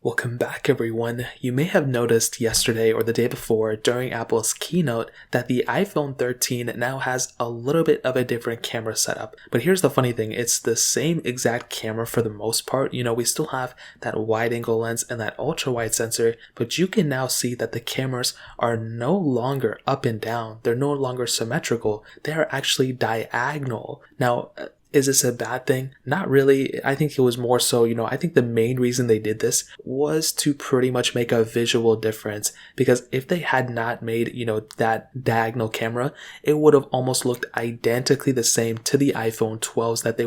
Welcome back everyone. You may have noticed yesterday or the day before during Apple's keynote that the iPhone 13 now has a little bit of a different camera setup. But here's the funny thing, it's the same exact camera for the most part. We still have that wide angle lens and that ultra wide sensor, but you can now see that the cameras are no longer up and down. They're no longer symmetrical. They are actually diagonal. Now, is this a bad thing? Not really. I think it was more so, I think the main reason they did this was to pretty much make a visual difference, because if they had not made, that diagonal camera, it would have almost looked identically the same to the iPhone 12s that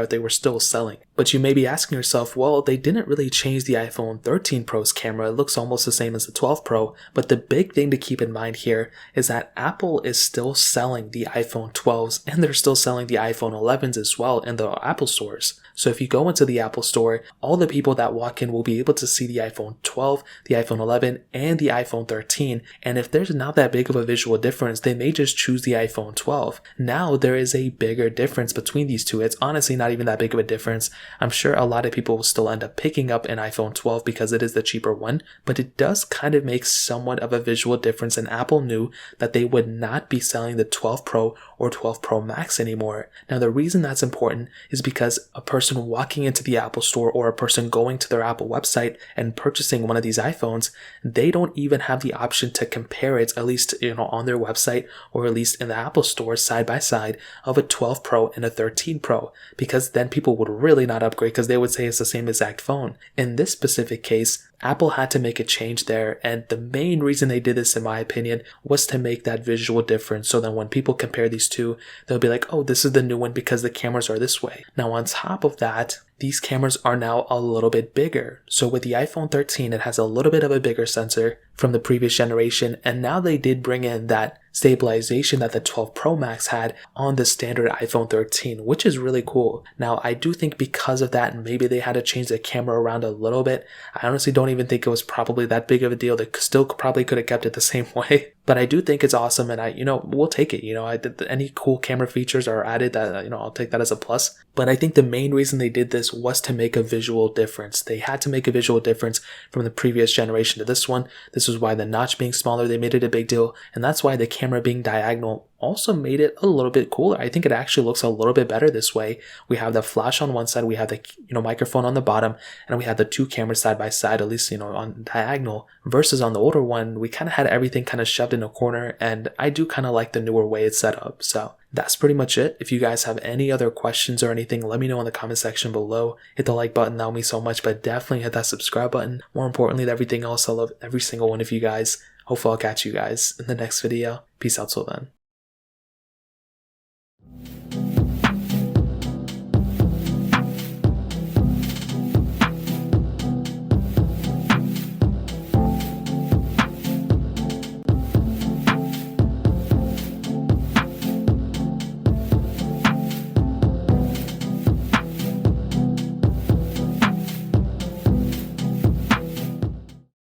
they were still selling. But you may be asking yourself, well, they didn't really change the iPhone 13 Pro's camera. It looks almost the same as the 12 Pro. But the big thing to keep in mind here is that Apple is still selling the iPhone 12s and they're still selling the iPhone 11s as well in the Apple stores. So if you go into the Apple store, all the people that walk in will be able to see the iPhone 12, the iPhone 11, and the iPhone 13. And if there's not that big of a visual difference, they may just choose the iPhone 12. Now there is a bigger difference between these two. It's honestly not even that big of a difference. I'm sure a lot of people will still end up picking up an iPhone 12 because it is the cheaper one, but it does kind of make somewhat of a visual difference, and Apple knew that they would not be selling the 12 Pro or 12 Pro Max anymore. Now the reason that's important is because a person walking into the Apple store or a person going to their Apple website and purchasing one of these iPhones, they don't even have the option to compare it, at least on their website or at least in the Apple store side by side, of a 12 Pro and a 13 Pro, because then people would really not upgrade because they would say it's the same exact phone. In this specific case, Apple had to make a change there, and the main reason they did this, in my opinion, was to make that visual difference, so that when people compare these two, they'll be like, oh, this is the new one because the cameras are this way. Now on top of that, these cameras are now a little bit bigger. So with the iPhone 13, it has a little bit of a bigger sensor from the previous generation, and now they did bring in that stabilization that the 12 Pro Max had on the standard iPhone 13, which is really cool. Now, I do think because of that, maybe they had to change the camera around a little bit. I honestly don't even think it was probably that big of a deal. They still probably could have kept it the same way. But I do think it's awesome, and we'll take it. Any cool camera features are added, that I'll take that as a plus. But I think the main reason they did this was to make a visual difference. They had to make a visual difference from the previous generation to this one. This is why the notch being smaller, they made it a big deal, and that's why the camera being diagonal also made it a little bit cooler. I think it actually looks a little bit better this way. We have the flash on one side, we have the microphone on the bottom, and we have the two cameras side by side, at least on diagonal, versus on the older one we kind of had everything kind of shoved in a corner, and I do kind of like the newer way it's set up. So that's pretty much it. If you guys have any other questions or anything, let me know in the comment section below. Hit the like button, that would mean so much, but definitely hit that subscribe button. More importantly than everything else, I love every single one of you guys. Hopefully I'll catch you guys in the next video. Peace out till then.